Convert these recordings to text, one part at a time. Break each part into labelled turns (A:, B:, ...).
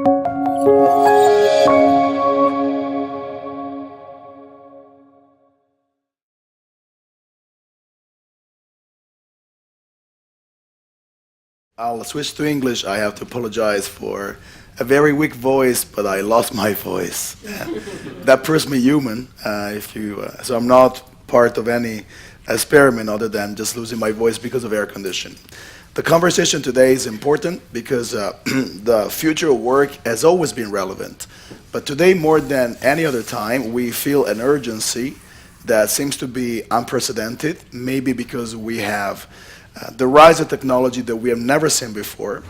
A: I'll switch to English. I have to apologize for a very weak voice, but I lost my voice. That proves me human. So I'm not part of any experiment other than just losing my voice because of air conditioning. The conversation today is important because the future of work has always been relevant. But today, more than any other time, we feel an urgency that seems to be unprecedented, maybe because we have the rise of technology that we have never seen before.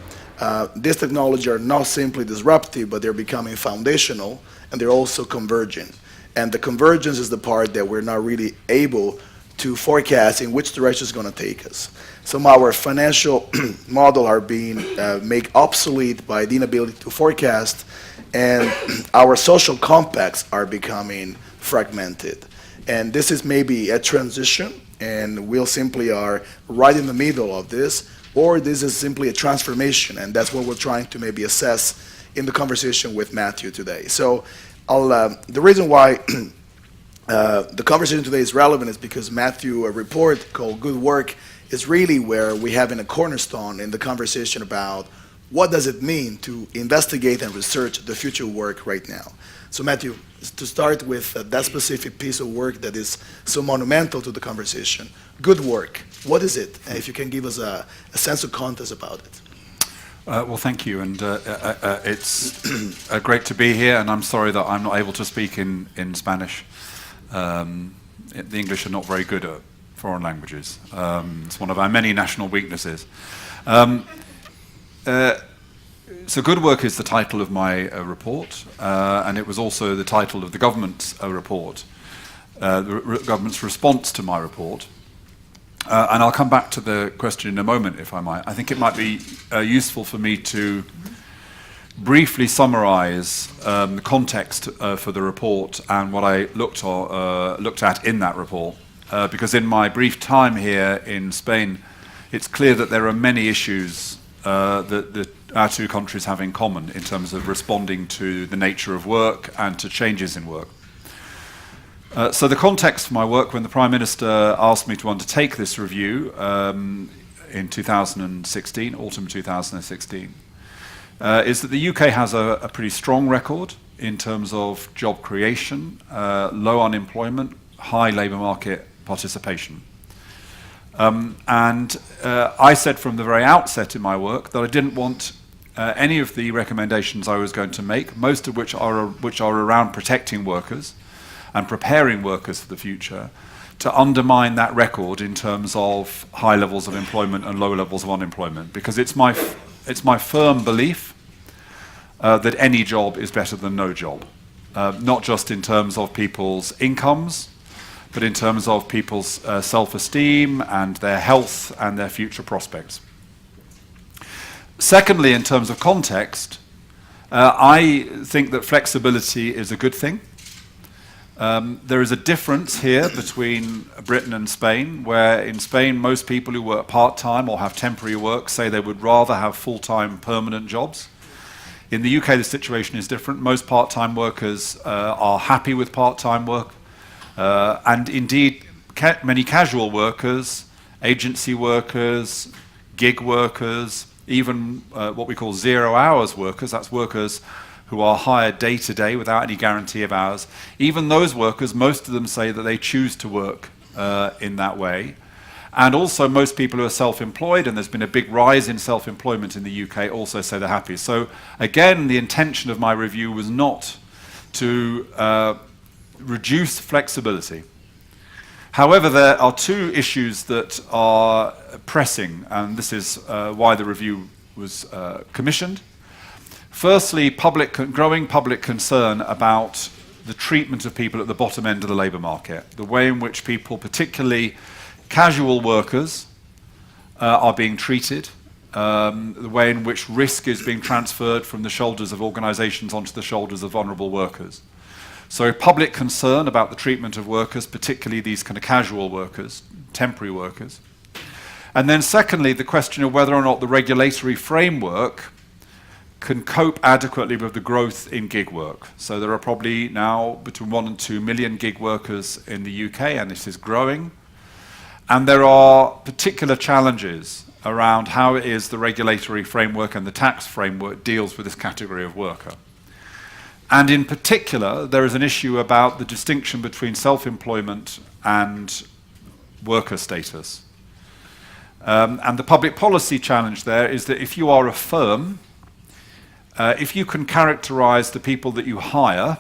A: These technologies are not simply disruptive, but they're becoming foundational, and they're also converging. And the convergence is the part that we're not really able to forecast in which direction it's going to take us. Some of our financial model are being made obsolete by the inability to forecast, and our social compacts are becoming fragmented. And this is maybe a transition, and we simply are right in the middle of this, or this is simply a transformation, and that's what we're trying to maybe assess in the conversation with Matthew today. So the reason why the conversation today is relevant is because Matthew, a report called Good Work, is really where we have in a cornerstone in the conversation about what does it mean to investigate and research the future of work right now. So Matthew, to start with that specific piece of work that is so monumental to the conversation, Good Work, what is it? And if you can give us a sense of context about it.
B: Well, thank you, and it's great to be here, and I'm sorry that I'm not able to speak in Spanish. The English are not very good at foreign languages. It's one of our many national weaknesses. So Good Work is the title of my report, and it was also the title of the government's report, the government's response to my report. And I'll come back to the question in a moment, if I might. I think it might be useful for me to briefly summarize the context for the report and what I looked at in that report, because in my brief time here in Spain, it's clear that there are many issues that our two countries have in common in terms of responding to the nature of work and to changes in work. So the context for my work, when the Prime Minister asked me to undertake this review in 2016, autumn 2016, is that the UK has a pretty strong record in terms of job creation, low unemployment, high labour market participation. And I said from the very outset in my work that I didn't want any of the recommendations I was going to make, most of which are around protecting workers and preparing workers for the future, to undermine that record in terms of high levels of employment and low levels of unemployment, because it's my firm belief that any job is better than no job, not just in terms of people's incomes, but in terms of people's self-esteem and their health and their future prospects. Secondly, in terms of context, I think that flexibility is a good thing. There is a difference here between Britain and Spain, where in Spain most people who work part-time or have temporary work say they would rather have full-time permanent jobs. In the UK the situation is different. Most part-time workers are happy with part-time work, and indeed many casual workers, agency workers, gig workers, even what we call 0 hours workers, that's workers who are hired day to day without any guarantee of hours. Even those workers, most of them say that they choose to work in that way. And also most people who are self-employed, and there's been a big rise in self-employment in the UK, also say they're happy. So again, the intention of my review was not to reduce flexibility. However, there are two issues that are pressing, and this is why the review was commissioned. Firstly, growing public concern about the treatment of people at the bottom end of the labour market, the way in which people, particularly casual workers, are being treated, the way in which risk is being transferred from the shoulders of organisations onto the shoulders of vulnerable workers. So public concern about the treatment of workers, particularly these kind of casual workers, temporary workers. And then secondly, the question of whether or not the regulatory framework can cope adequately with the growth in gig work. So there are probably now between 1 and 2 million gig workers in the UK, and this is growing. And there are particular challenges around how it is the regulatory framework and the tax framework deals with this category of worker. And in particular, there is an issue about the distinction between self-employment and worker status. And the public policy challenge there is that if you are a firm, if you can characterize the people that you hire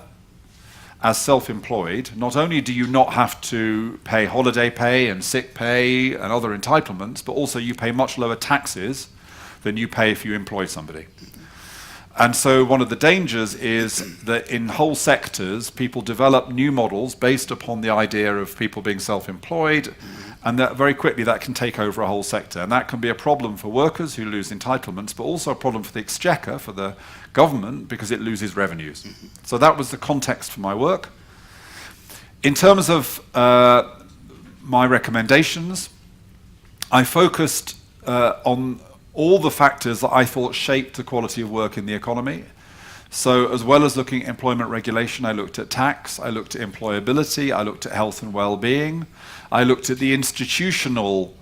B: as self-employed, not only do you not have to pay holiday pay and sick pay and other entitlements, but also you pay much lower taxes than you pay if you employ somebody. And so one of the dangers is that in whole sectors, people develop new models based upon the idea of people being self-employed, and that very quickly that can take over a whole sector. And that can be a problem for workers who lose entitlements, but also a problem for the exchequer, for the government, because it loses revenues. So that was the context for my work. In terms of my recommendations, I focused on all the factors that I thought shaped the quality of work in the economy. So as well as looking at employment regulation, I looked at tax, I looked at employability, I looked at health and well-being, I looked at the institutional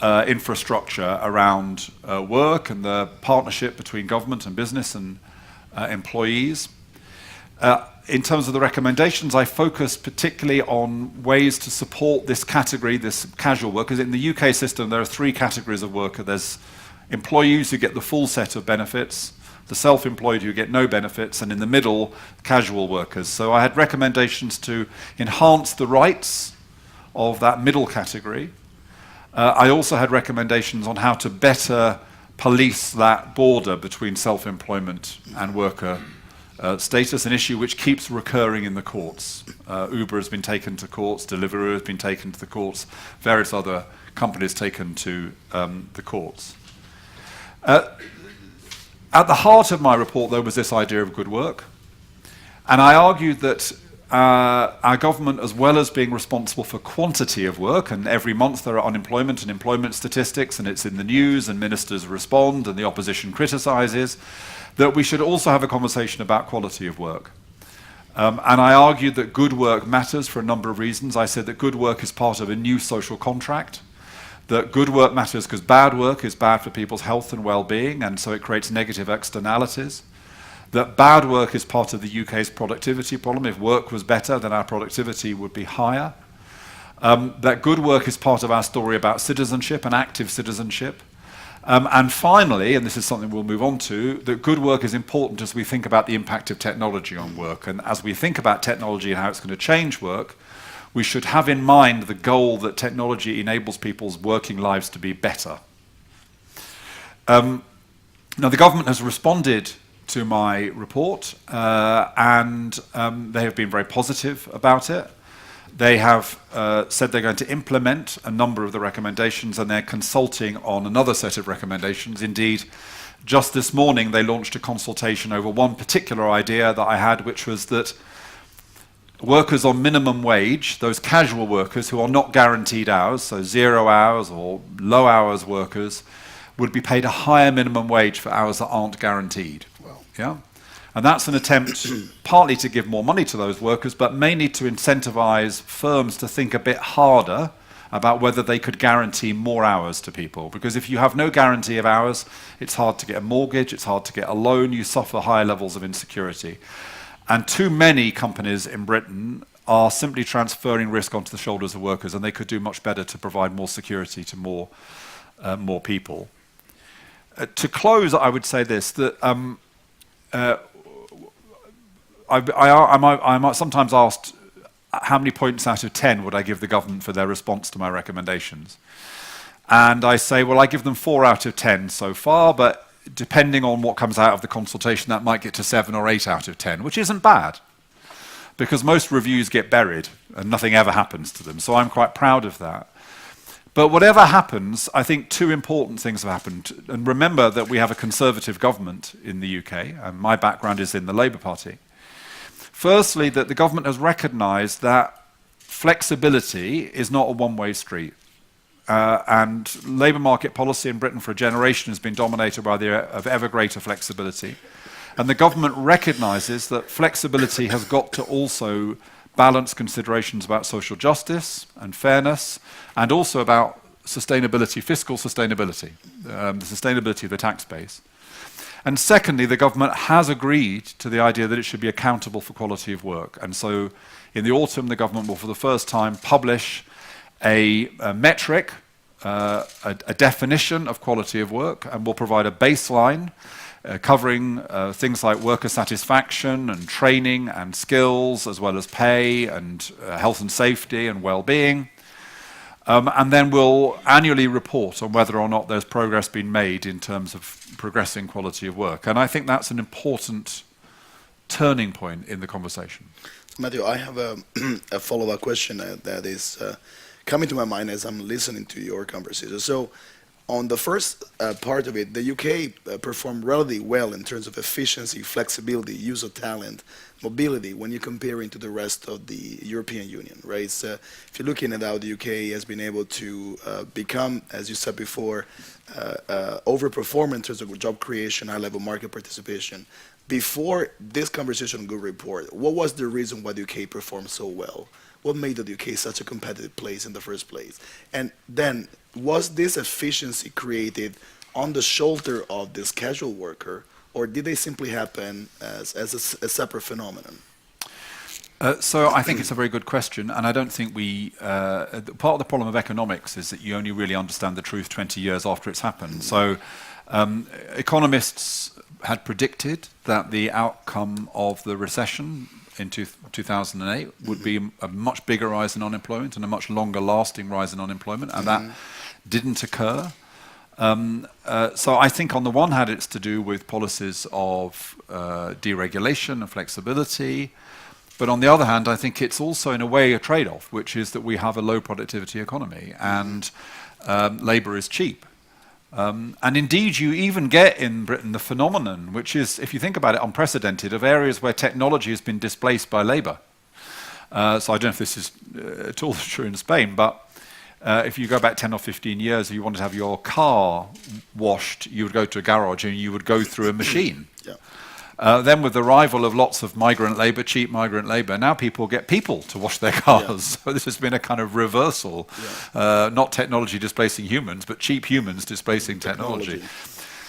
B: infrastructure around work and the partnership between government and business and employees. In terms of the recommendations, I focused particularly on ways to support this category, this casual workers. In the UK system, there are 3 categories of worker. There's employees who get the full set of benefits, the self-employed who get no benefits, and in the middle, casual workers. So I had recommendations to enhance the rights of that middle category. I also had recommendations on how to better police that border between self-employment and worker status, an issue which keeps recurring in the courts. Uber has been taken to courts, Deliveroo has been taken to the courts, various other companies taken to the courts. At the heart of my report, though, was this idea of good work. And I argued that our government, as well as being responsible for quantity of work, and every month there are unemployment and employment statistics, and it's in the news, and ministers respond, and the opposition criticizes, that we should also have a conversation about quality of work. And I argued that good work matters for a number of reasons. I said that good work is part of a new social contract, that good work matters because bad work is bad for people's health and well-being, and so it creates negative externalities. That bad work is part of the UK's productivity problem. If work was better, then our productivity would be higher. That good work is part of our story about citizenship and active citizenship. And finally, and this is something we'll move on to, that good work is important as we think about the impact of technology on work. And as we think about technology and how it's going to change work, we should have in mind the goal that technology enables people's working lives to be better. Now, the government has responded to my report, and they have been very positive about it. They have said they're going to implement a number of the recommendations, and they're consulting on another set of recommendations. Indeed, just this morning, they launched a consultation over one particular idea that I had, which was that workers on minimum wage, those casual workers who are not guaranteed hours, so 0 hours or low hours workers, would be paid a higher minimum wage for hours that aren't guaranteed.
A: Well.
B: Yeah? And that's an attempt partly to give more money to those workers, but mainly to incentivize firms to think a bit harder about whether they could guarantee more hours to people. Because if you have no guarantee of hours, it's hard to get a mortgage, it's hard to get a loan, you suffer higher levels of insecurity. And too many companies in Britain are simply transferring risk onto the shoulders of workers, and they could do much better to provide more security to more people. To close, I would say this, that I'm sometimes asked how many points out of 10 would I give the government for their response to my recommendations. And I say, well, I give them 4 out of 10 so far, but depending on what comes out of the consultation, that might get to 7 or 8 out of 10, which isn't bad, because most reviews get buried and nothing ever happens to them. So I'm quite proud of that. But whatever happens, I think 2 important things have happened. And remember that we have a Conservative government in the UK, and my background is in the Labour Party. Firstly, that the government has recognised that flexibility is not a one-way street. And labour market policy in Britain for a generation has been dominated by the idea of ever greater flexibility. And the government recognizes that flexibility has got to also balance considerations about social justice and fairness, and also about sustainability, fiscal sustainability, the sustainability of the tax base. And secondly, the government has agreed to the idea that it should be accountable for quality of work. And so in the autumn, the government will for the first time publish a metric, a definition of quality of work, and will provide a baseline covering things like worker satisfaction and training and skills, as well as pay and health and safety and well-being. And then we'll annually report on whether or not there's progress been made in terms of progressing quality of work. And I think that's an important turning point in the conversation.
A: Matthew, I have a follow-up question that is coming to my mind as I'm listening to your conversation. So on the first part of it, the UK performed relatively well in terms of efficiency, flexibility, use of talent, mobility when you compare it to the rest of the European Union, right? So if you're looking at how the UK has been able to become, as you said before, overperform in terms of job creation, high-level market participation. Before this conversation Good Report, what was the reason why the UK performed so well? What made the UK such a competitive place in the first place? And then, was this efficiency created on the shoulder of this casual worker, or did they simply happen as a separate phenomenon?
B: So I think it's a very good question, and I don't think part of the problem of economics is that you only really understand the truth 20 years after it's happened. So economists had predicted that the outcome of the recession in 2008 would be a much bigger rise in unemployment and a much longer lasting rise in unemployment, and that didn't occur. So I think on the one hand it's to do with policies of deregulation and flexibility, but on the other hand I think it's also in a way a trade-off, which is that we have a low productivity economy and labour is cheap. And indeed you even get in Britain the phenomenon, which is, if you think about it, unprecedented, of areas where technology has been displaced by labour. So I don't know if this is at all true in Spain, but if you go back 10 or 15 years, if you wanted to have your car washed, you would go to a garage and you would go through a machine. Yeah. Then with the arrival of lots of migrant labour, cheap migrant labour, now people get people to wash their cars. Yeah. So this has been a kind of reversal, not technology displacing humans, but cheap humans displacing technology.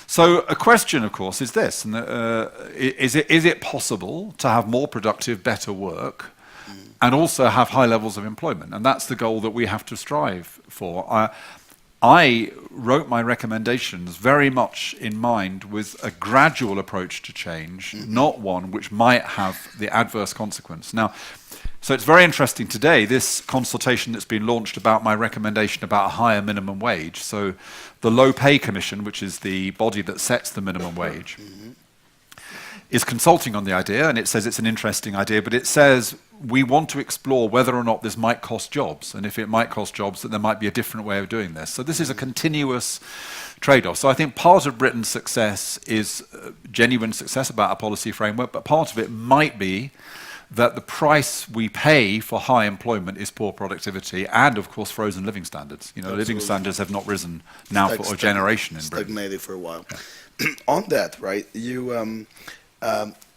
B: So a question, of course, is this, is it possible to have more productive, better work and also have high levels of employment? And that's the goal that we have to strive for. I wrote my recommendations very much in mind with a gradual approach to change, not one which might have the adverse consequence. Now, so it's very interesting today, this consultation that's been launched about my recommendation about a higher minimum wage. So the Low Pay Commission, which is the body that sets the minimum wage, is consulting on the idea, and it says it's an interesting idea, but it says we want to explore whether or not this might cost jobs, and if it might cost jobs, that there might be a different way of doing this. So this is a continuous trade-off. So I think part of Britain's success is genuine success about a policy framework, but part of it might be that the price we pay for high employment is poor productivity and, of course, frozen living standards. You know, living standards have not risen now for a generation in Britain.
A: Stagnated for a while. Yeah. On that, right, you...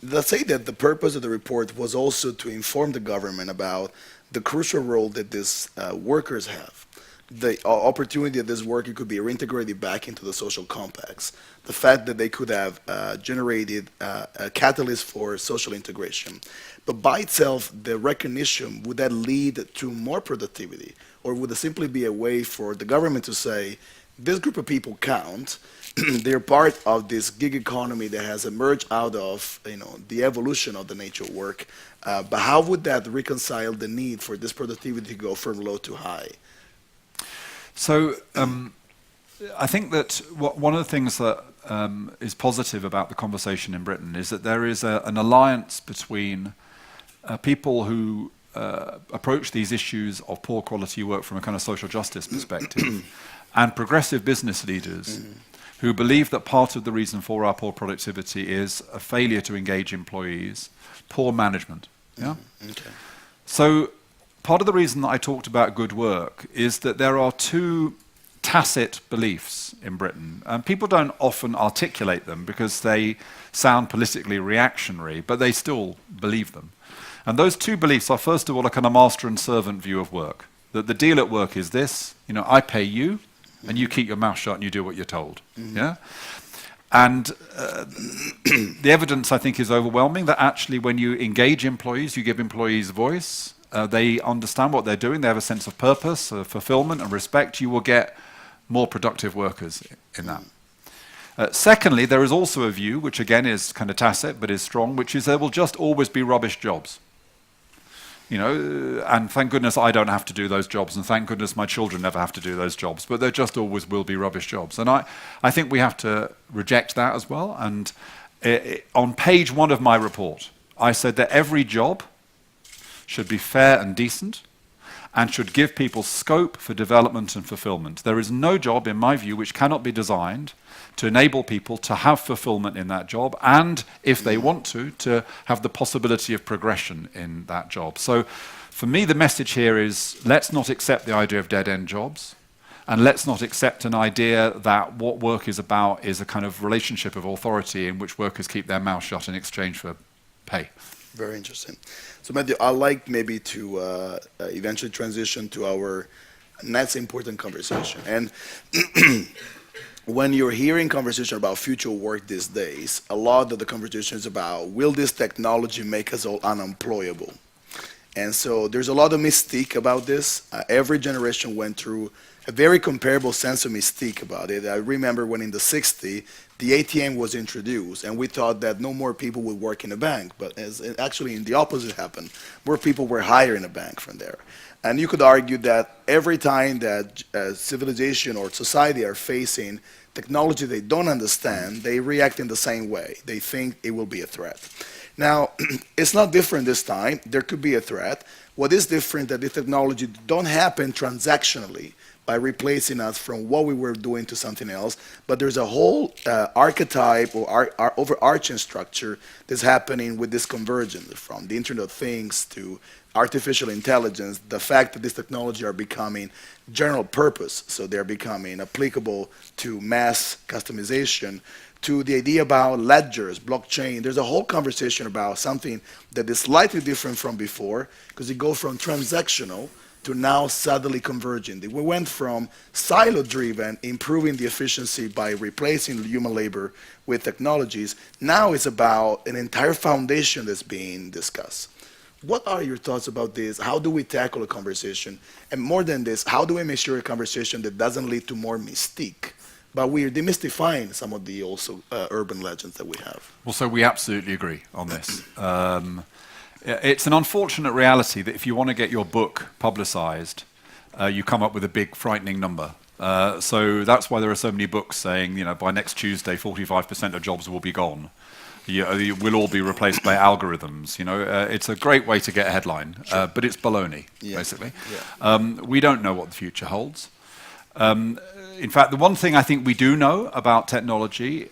A: let's say that the purpose of the report was also to inform the government about the crucial role that these workers have, the opportunity that this worker could be reintegrated back into the social compacts, the fact that they could have generated a catalyst for social integration. But by itself, the recognition, would that lead to more productivity? Or would it simply be a way for the government to say, this group of people count, they're part of this gig economy that has emerged out of the evolution of the nature of work. But how would that reconcile the need for this productivity to go from low to high?
B: So I think that one of the things that is positive about the conversation in Britain is that there is an alliance between people who approach these issues of poor quality work from a kind of social justice perspective and progressive business leaders who believe that part of the reason for our poor productivity is a failure to engage employees, poor management. Yeah? Okay. So part of the reason that I talked about good work is that there are two tacit beliefs in Britain. And people don't often articulate them because they sound politically reactionary, but they still believe them. And those two beliefs are, first of all, a kind of master and servant view of work. That the deal at work is this, I pay you, and you keep your mouth shut and you do what you're told. Yeah? And the evidence, I think, is overwhelming that actually when you engage employees, you give employees voice, they understand what they're doing, they have a sense of purpose, fulfillment and respect, you will get more productive workers in that. Secondly, there is also a view, which again is kind of tacit but is strong, which is there will just always be rubbish jobs. And thank goodness I don't have to do those jobs, and thank goodness my children never have to do those jobs, but there just always will be rubbish jobs. And I think we have to reject that as well. And on page 1 of my report, I said that every job should be fair and decent and should give people scope for development and fulfillment. There is no job, in my view, which cannot be designed to enable people to have fulfillment in that job and, if they want to have the possibility of progression in that job. So for me, the message here is let's not accept the idea of dead-end jobs, and let's not accept an idea that what work is about is a kind of relationship of authority in which workers keep their mouth shut in exchange for pay.
A: Very interesting. So Matthew, I'd like maybe to eventually transition to our next important conversation. And when you're hearing conversation about future work these days, a lot of the conversation is about, will this technology make us all unemployable? And so there's a lot of mystique about this. Every generation went through a very comparable sense of mystique about it. I remember when in the 60s, the ATM was introduced, and we thought that no more people would work in a bank, but actually the opposite happened. More people were hired in a bank from there. And you could argue that every time that civilization or society are facing technology they don't understand, they react in the same way. They think it will be a threat. Now, it's not different this time. There could be a threat. What is different that the technology don't happen transactionally by replacing us from what we were doing to something else, but there's a whole archetype or our overarching structure that's happening with this convergence from the Internet of Things to artificial intelligence, the fact that this technology are becoming general purpose, so they're becoming applicable to mass customization, to the idea about ledgers, blockchain. There's a whole conversation about something that is slightly different from before, because it goes from transactional to now suddenly converging. We went from silo-driven, improving the efficiency by replacing human labor with technologies. Now it's about an entire foundation that's being discussed. What are your thoughts about this? How do we tackle a conversation? And more than this, how do we make sure a conversation that doesn't lead to more mystique, but we're demystifying some of the also urban legends that we have?
B: Well, so we absolutely agree on this. It's an unfortunate reality that if you want to get your book publicized, you come up with a big, frightening number. So that's why there are so many books saying, by next Tuesday, 45% of jobs will be gone. You will all be replaced by algorithms. It's a great way to get a headline, but it's baloney, basically. Yeah. We don't know what the future holds. In fact, the one thing I think we do know about technology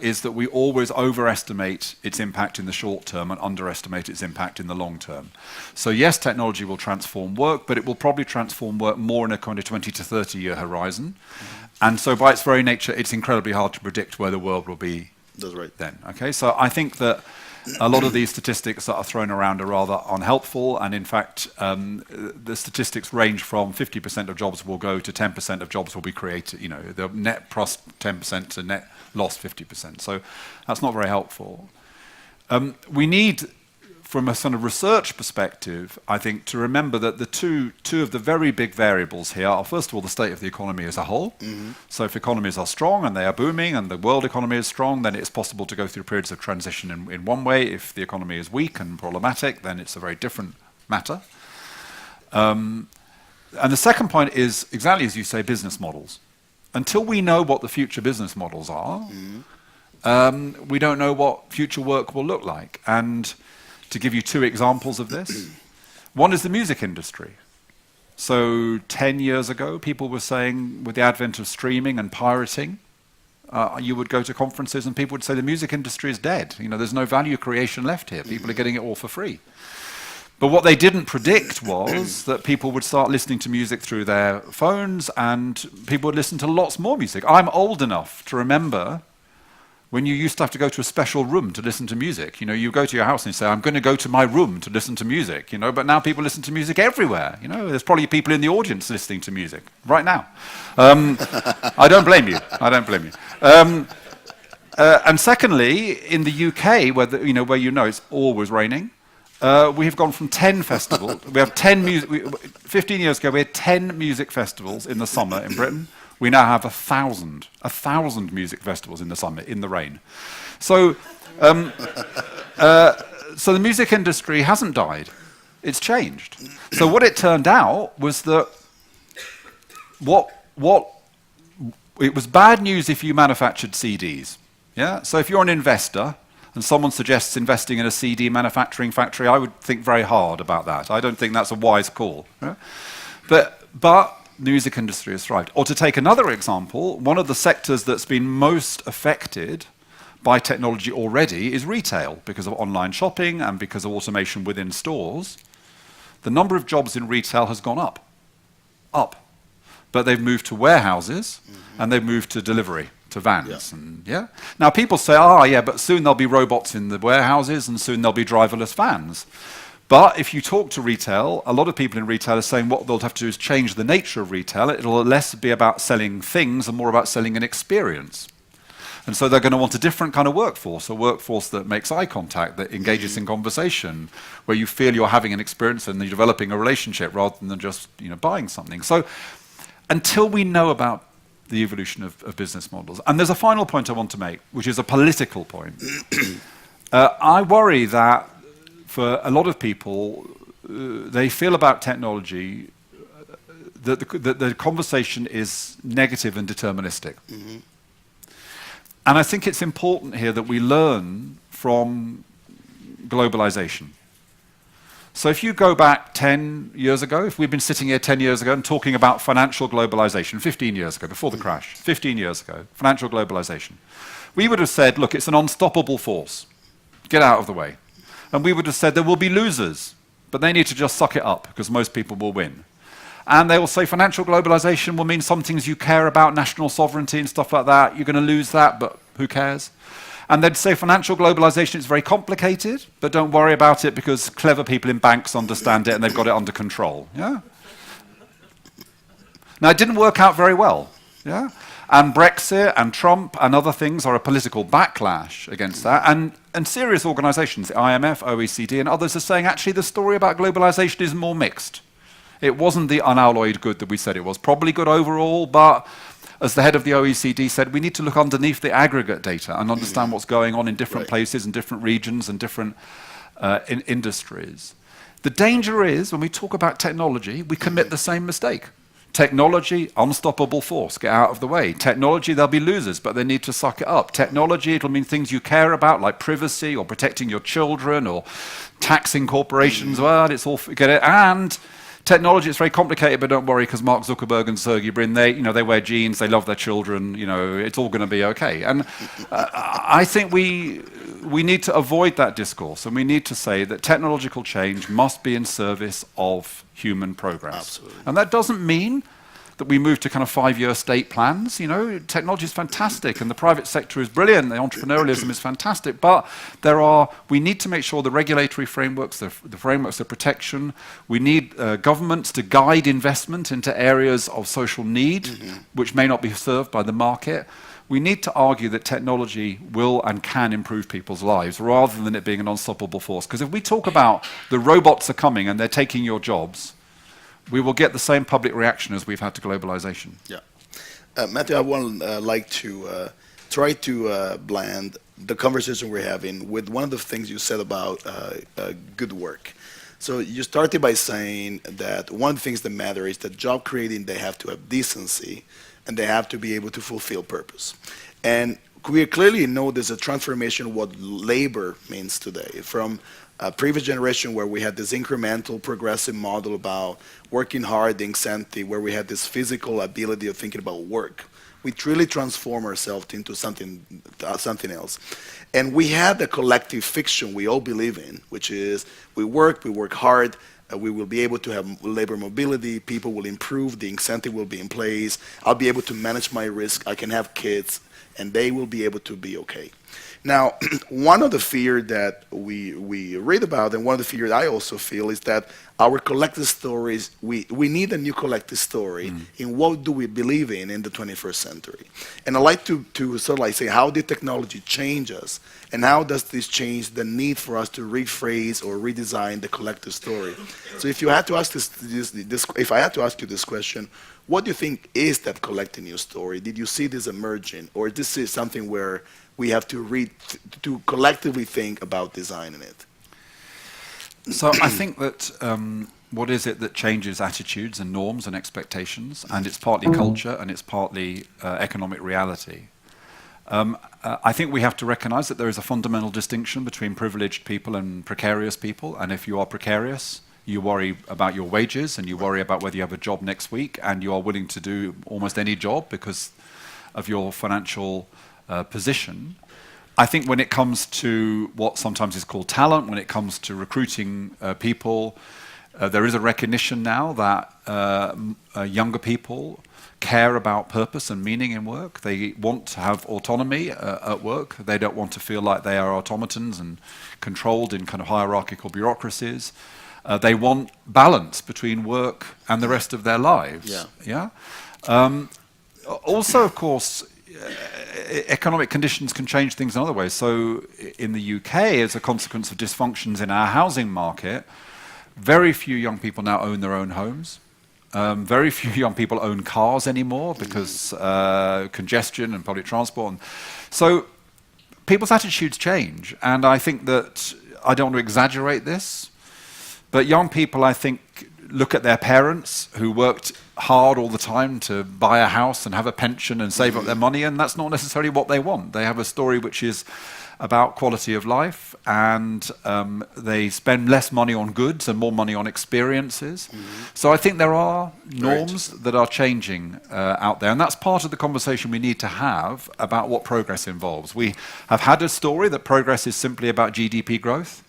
B: is that we always overestimate its impact in the short term and underestimate its impact in the long term. So yes, technology will transform work, but it will probably transform work more in a kind of 20 to 30 year horizon. Mm-hmm. And so by its very nature, it's incredibly hard to predict where the world will be. That's right. Then. Okay, so I think that a lot of these statistics that are thrown around are rather unhelpful, and in fact, the statistics range from 50% of jobs will go to 10% of jobs will be created. The net plus 10% to net loss 50%. So that's not very helpful. We need, from a sort of research perspective, I think, to remember that the two of the very big variables here are, first of all, the state of the economy as a whole. Mm-hmm. So if economies are strong and they are booming and the world economy is strong, then it's possible to go through periods of transition in one way. If the economy is weak and problematic, then it's a very different matter. And the second point is, exactly as you say, business models. Until we know what the future business models are, mm-hmm. We don't know what future work will look like. And to give you two examples of this, one is the music industry. So 10 years ago, people were saying, with the advent of streaming and pirating, you would go to conferences and people would say the music industry is dead. There's no value creation left here. People are getting it all for free. But what they didn't predict was that people would start listening to music through their phones, and people would listen to lots more music. I'm old enough to remember when you used to have to go to a special room to listen to music. You know, you go to your house and you say, I'm going to go to my room to listen to music, you know, but now people listen to music everywhere. You know, there's probably people in the audience listening to music right now. I don't blame you. I don't blame you. And secondly, in the UK, where it's always raining, we have gone from 10 festivals. We have 10 music. 15 years ago, we had 10 music festivals in the summer in Britain. We now have 1,000 music festivals in the summer, in the rain. So, so the music industry hasn't died; it's changed. So what it turned out was that it was bad news if you manufactured CDs. Yeah. So if you're an investor and someone suggests investing in a CD manufacturing factory, I would think very hard about that. I don't think that's a wise call. Yeah? But the music industry has thrived. Or to take another example, one of the sectors that's been most affected by technology already is retail, because of online shopping and because of automation within stores. The number of jobs in retail has gone up. But they've moved to warehouses, and they've moved to delivery, to vans. Now people say, but soon there'll be robots in the warehouses, and soon there'll be driverless vans. But if you talk to retail, a lot of people in retail are saying what they'll have to do is change the nature of retail. It'll less be about selling things and more about selling an experience. And so they're going to want a different kind of workforce, a workforce that makes eye contact, that engages in conversation, where you feel you're having an experience and you're developing a relationship rather than just buying something. So until we know about the evolution of business models, and there's a final point I want to make, which is a political point. I worry that for a lot of people, they feel about technology that the conversation is negative and deterministic. And I think it's important here that we learn from globalization. So if you go back 10 years ago, if we'd been sitting here 10 years ago and talking about financial globalization, 15 years ago, before the crash, 15 years ago, financial globalization, we would have said, look, it's an unstoppable force. Get out of the way. And we would have said there will be losers, but they need to just suck it up because most people will win. And they will say financial globalization will mean some things you care about, national sovereignty and stuff like that. You're going to lose that, but who cares? And they'd say financial globalization is very complicated, but don't worry about it because clever people in banks understand it and they've got it under control. Yeah. Now, it didn't work out very well. Yeah. And Brexit and Trump and other things are a political backlash against that. And serious organizations, the IMF, OECD, and others are saying, actually, the story about globalization is more mixed. It wasn't the unalloyed good that we said it was. Probably good overall, but as the head of the OECD said, we need to look underneath the aggregate data and understand what's going on in different places and different regions and different industries. The danger is, when we talk about technology, we commit the same mistake. Technology, unstoppable force, get out of the way. Technology, there'll be losers, but they need to suck it up. Technology, it'll mean things you care about, like privacy or protecting your children or taxing corporations. Well, it's all, get it. And technology, it's very complicated, but don't worry, because Mark Zuckerberg and Sergey Brin, they wear jeans, they love their children, it's all going to be okay. And I think we need to avoid that discourse, and we need to say that technological change must be in service of human progress.
A: Absolutely.
B: And that doesn't mean that we move to kind of 5-year state plans. Technology is fantastic and the private sector is brilliant, the entrepreneurialism is fantastic, but we need to make sure the regulatory frameworks, the frameworks of protection, we need governments to guide investment into areas of social need, which may not be served by the market. We need to argue that technology will and can improve people's lives rather than it being an unstoppable force. Because if we talk about the robots are coming and they're taking your jobs, we will get the same public reaction as we've had to globalization.
A: Yeah. Matthew, I would like to try to blend the conversation we're having with one of the things you said about good work. So you started by saying that one of the things that matter is that job creating, they have to have decency and they have to be able to fulfill purpose. And we clearly know there's a transformation of what labor means today from a previous generation where we had this incremental progressive model about working hard, the incentive, where we had this physical ability of thinking about work, we truly transform ourselves into something else. And we have the collective fiction we all believe in, which is we work hard, we will be able to have labor mobility, people will improve, the incentive will be in place, I'll be able to manage my risk, I can have kids, and they will be able to be okay. Now, one of the fear that we read about, and one of the fears I also feel, is that our collective stories, we need a new collective story in what do we believe in the 21st century. And I like to sort of like say, how did technology change us? And how does this change the need for us to rephrase or redesign the collective story? So if you had to ask if I had to ask you this question, what do you think is that collective new story? Did you see this emerging, or this is something where we have to collectively think about designing it?
B: So I think that what is it that changes attitudes and norms and expectations? And it's partly culture and it's partly economic reality. I think we have to recognize that there is a fundamental distinction between privileged people and precarious people. And if you are precarious, you worry about your wages and you worry about whether you have a job next week, and you are willing to do almost any job because of your financial position. I think when it comes to what sometimes is called talent, when it comes to recruiting people, there is a recognition now that younger people care about purpose and meaning in work. They want to have autonomy at work. They don't want to feel like they are automatons and controlled in kind of hierarchical bureaucracies. They want balance between work and the rest of their lives. Yeah. Also, of course, economic conditions can change things in other ways. So in the UK, as a consequence of dysfunctions in our housing market, very few young people now own their own homes. Very few young people own cars anymore because congestion and public transport. So people's attitudes change. And I think that, I don't want to exaggerate this, but young people, I think, look at their parents who worked hard all the time to buy a house and have a pension and save up their money, and that's not necessarily what they want. They have a story which is about quality of life, and they spend less money on goods and more money on experiences. So I think there are norms that are changing out there, and that's part of the conversation we need to have about what progress involves. We have had a story that progress is simply about GDP growth.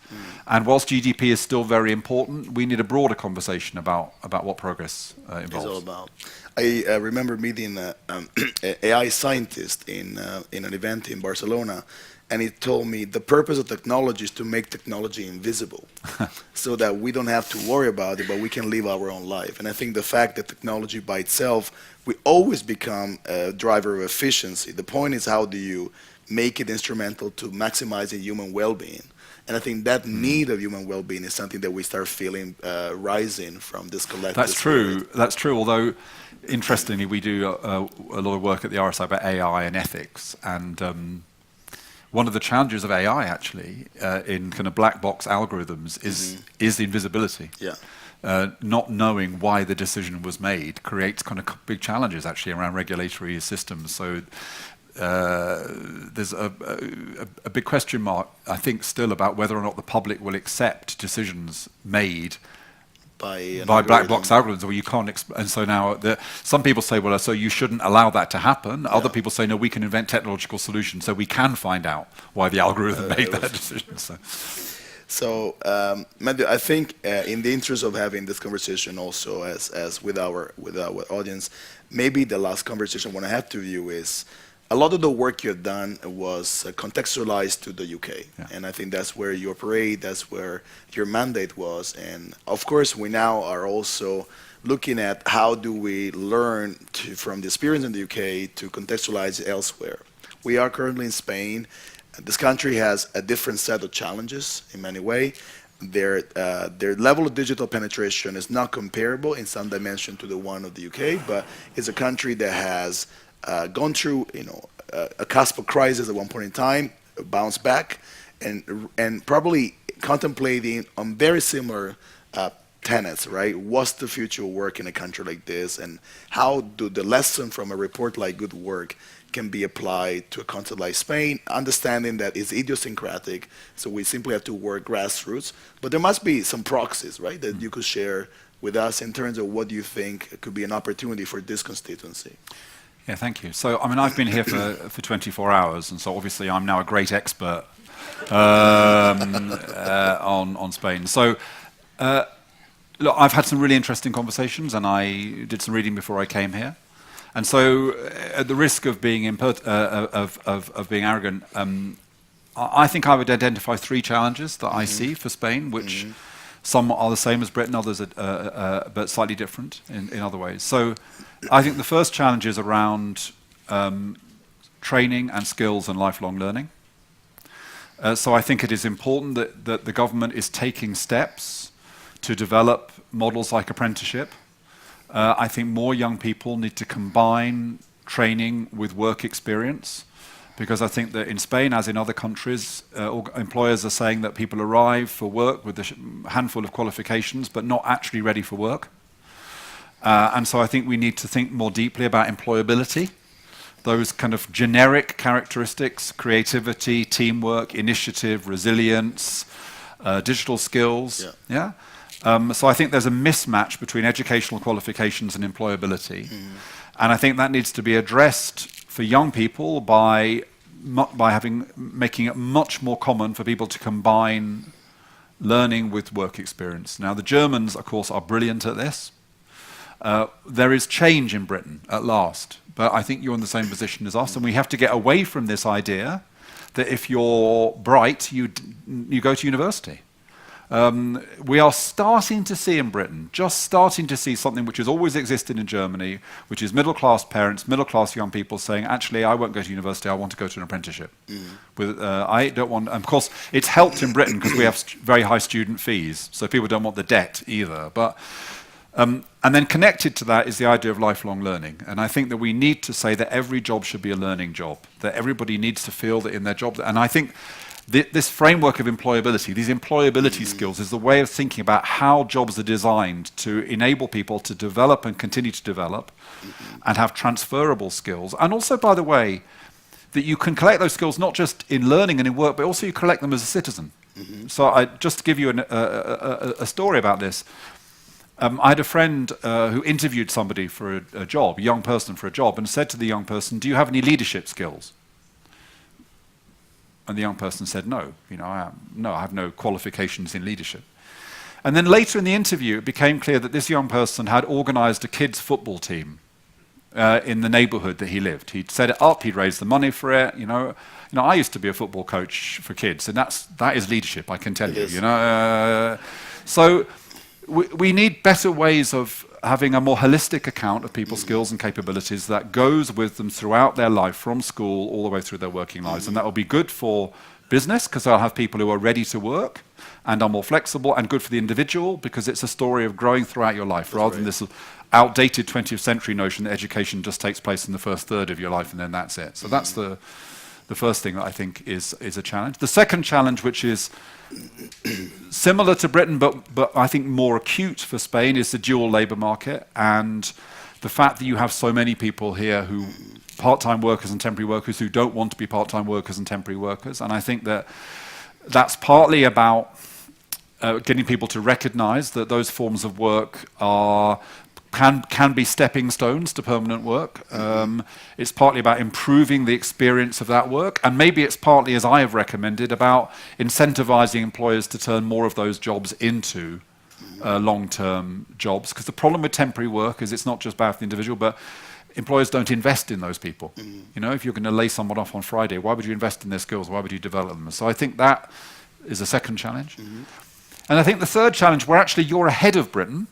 B: And whilst GDP is still very important, we need a broader conversation about what progress involves.
A: It's all about. I remember meeting an AI scientist in an event in Barcelona, and he told me the purpose of technology is to make technology invisible so that we don't have to worry about it, but we can live our own life. And I think the fact that technology by itself, we always become a driver of efficiency. The point is, how do you make it instrumental to maximizing human well-being? And I think that need of human well-being is something that we start feeling rising from this collective.
B: That's true. That's true. Although, interestingly, we do a lot of work at the RSI about AI and ethics. And one of the challenges of AI, actually, in kind of black box algorithms is the invisibility. Yeah. Not knowing why the decision was made creates kind of big challenges, actually, around regulatory systems. So there's a big question mark, I think, still about whether or not the public will accept decisions made by black box algorithms, where you can't. And so now, some people say, well, so you shouldn't allow that to happen. Other people say, no, we can invent technological solutions so we can find out why the algorithm made that decision.
A: So, Matthew, I think in the interest of having this conversation also as with our audience, maybe the last conversation I want to have to you is, a lot of the work you've done was contextualized to the UK, and I think that's where you operate, that's where your mandate was, and of course we now are also looking at how do we learn from the experience in the UK to contextualize it elsewhere. We are currently in Spain. This country has a different set of challenges in many ways. Their level of digital penetration is not comparable in some dimension to the one of the UK, but it's a country that has gone through, a cusp of crisis at one point in time, bounced back, and probably contemplating on very similar tenets, right? What's the future of work in a country like this, and how do the lesson from a report like Good Work can be applied to a country like Spain, understanding that it's idiosyncratic, so we simply have to work grassroots. But there must be some proxies, right, that you could share with us in terms of what you think could be an opportunity for this constituency.
B: Yeah, thank you. So, I mean, I've been here for 24 hours, and so obviously I'm now a great expert on Spain. So, look, I've had some really interesting conversations, and I did some reading before I came here. And so, at the risk of being of being arrogant, I think I would identify 3 challenges that I see for Spain, which some are the same as Britain, others are but slightly different in other ways. So, I think the first challenge is around training and skills and lifelong learning. So I think it is important that the government is taking steps to develop models like apprenticeship. I think more young people need to combine training with work experience, because I think that in Spain, as in other countries, employers are saying that people arrive for work with a handful of qualifications but not actually ready for work. And so I think we need to think more deeply about employability, those kind of generic characteristics: creativity, teamwork, initiative, resilience, digital skills. Yeah. So I think there's a mismatch between educational qualifications and employability. And I think that needs to be addressed for young people by making it much more common for people to combine learning with work experience. Now, the Germans, of course, are brilliant at this. There is change in Britain at last, but I think you're in the same position as us, and we have to get away from this idea that if you're bright, you go to university. We are starting to see in Britain, just starting to see something which has always existed in Germany, which is middle-class parents, middle-class young people saying, actually, I won't go to university, I want to go to an apprenticeship. I don't want, of course, it's helped in Britain because we have very high student fees, so people don't want the debt either. But and then connected to that is the idea of lifelong learning. And I think that we need to say that every job should be a learning job, that everybody needs to feel that in their job. And I think this framework of employability, these employability skills, is the way of thinking about how jobs are designed to enable people to develop and continue to develop and have transferable skills. And also, by the way, that you can collect those skills not just in learning and in work, but also you collect them as a citizen. So just to give you a story about this, I had a friend who interviewed somebody for a job, a young person for a job, and said to the young person, do you have any leadership skills? And the young person said, no, I have no qualifications in leadership. And then later in the interview, it became clear that this young person had organized a kids' football team in the neighborhood that he lived. He'd set it up, he'd raised the money for it, I used to be a football coach for kids, and that is leadership, I can tell you, So we need better ways of having a more holistic account of people's skills and capabilities that goes with them throughout their life, from school all the way through their working lives. And that will be good for business, because they'll have people who are ready to work and are more flexible, and good for the individual, because it's a story of growing throughout your life, rather than this outdated 20th century notion that education just takes place in the first third of your life and then that's it. So that's the first thing that I think is a challenge. The second challenge, which is similar to Britain, but I think more acute for Spain, is the dual labour market, and the fact that you have so many people here who part-time workers and temporary workers who don't want to be part-time workers and temporary workers. And I think that that's partly about getting people to recognise that those forms of work can be stepping stones to permanent work. It's partly about improving the experience of that work, and maybe it's partly, as I have recommended, about incentivizing employers to turn more of those jobs into long-term jobs. Because the problem with temporary work is it's not just bad for the individual, but employers don't invest in those people. If you're going to lay someone off on Friday, why would you invest in their skills? Why would you develop them? So I think that is a second challenge. And I think the third challenge, where actually you're ahead of Britain,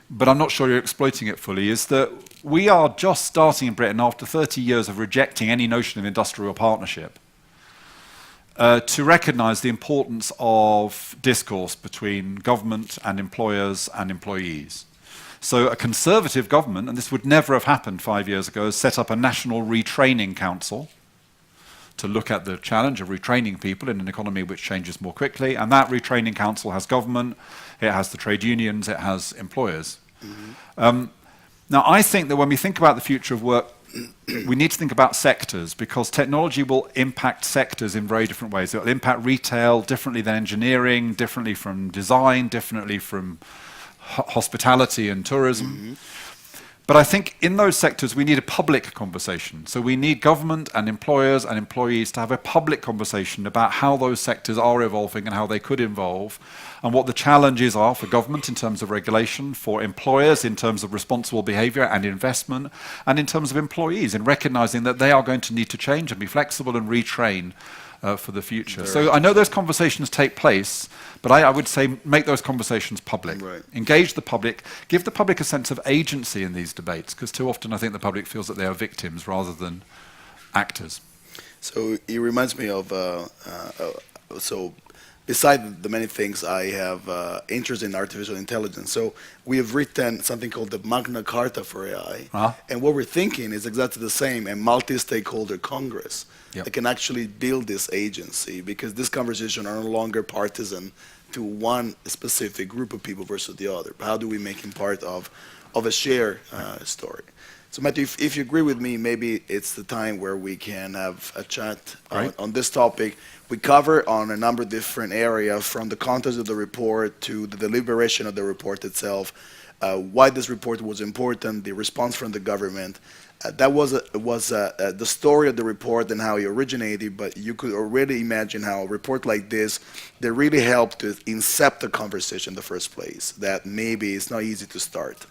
B: but I'm not sure you're exploiting it fully, is that we are just starting in Britain, after 30 years of rejecting any notion of industrial partnership, to recognise the importance of discourse between government and employers and employees. So a conservative government, and this would never have happened 5 years ago, has set up a national retraining council to look at the challenge of retraining people in an economy which changes more quickly. And that retraining council has government, it has the trade unions, it has employers. Now, I think that when we think about the future of work, we need to think about sectors, because technology will impact sectors in very different ways. It will impact retail differently than engineering, differently from design, differently from hospitality and tourism. But I think in those sectors we need a public conversation. So we need government and employers and employees to have a public conversation about how those sectors are evolving and how they could evolve, and what the challenges are for government in terms of regulation, for employers in terms of responsible behavior and investment, and in terms of employees in recognizing that they are going to need to change and be flexible and retrain for the future. So I know those conversations take place, but I would say make those conversations public.
A: Right.
B: Engage the public, give the public a sense of agency in these debates, because too often I think the public feels that they are victims rather than actors.
A: So it reminds me of, so beside the many things, I have interest in artificial intelligence. So we have written something called the Magna Carta for AI. And what we're thinking is exactly the same, a multi-stakeholder Congress that can actually build this agency, because this conversation are no longer partisan to one specific group of people versus the other. But how do we make him part of a shared story? So Matthew, if you agree with me, maybe it's the time where we can have a chat on this topic. We cover on a number of different areas, from the content of the report to the deliberation of the report itself, why this report was important, the response from the government. That was the story of the report and how it originated, but you could already imagine how a report like this, that really helped to incept the conversation in the first place, that maybe it's not easy to start.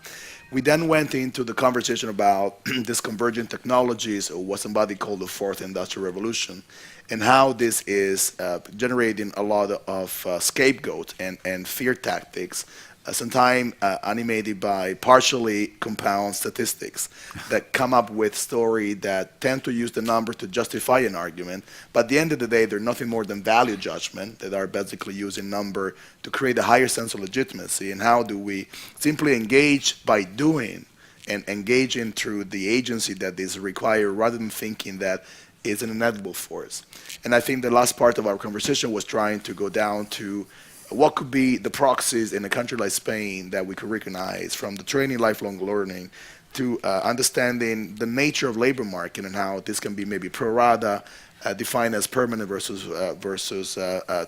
A: We then went into the conversation about these convergent technologies, or what somebody called the fourth industrial revolution, and how this is generating a lot of scapegoat and fear tactics, sometimes animated by partially compound statistics that come up with stories that tend to use the number to justify an argument, but at the end of the day, they're nothing more than value judgment that are basically using number to create a higher sense of legitimacy. And how do we simply engage by doing, and engaging through the agency that is required, rather than thinking that it's an inevitable force. And I think the last part of our conversation was trying to go down to what could be the proxies in a country like Spain that we could recognize, from the training, lifelong learning, to understanding the nature of labor market and how this can be maybe pro rata, defined as permanent versus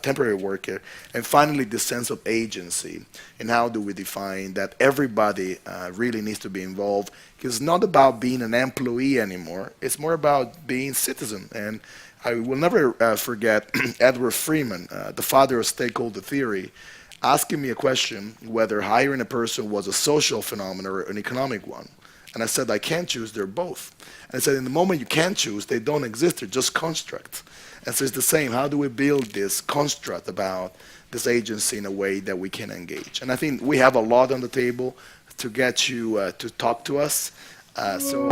A: temporary worker, and finally the sense of agency, and how do we define that everybody really needs to be involved, because it's not about being an employee anymore, it's more about being citizen. And I will never forget Edward Freeman, the father of stakeholder theory, asking me a question whether hiring a person was a social phenomenon or an economic one. And I said, I can't choose, they're both. And I said, in the moment you can't choose, they don't exist, they're just constructs. And so it's the same, how do we build this construct about this agency in a way that we can engage? And I think we have a lot on the table to get you to talk to us. So.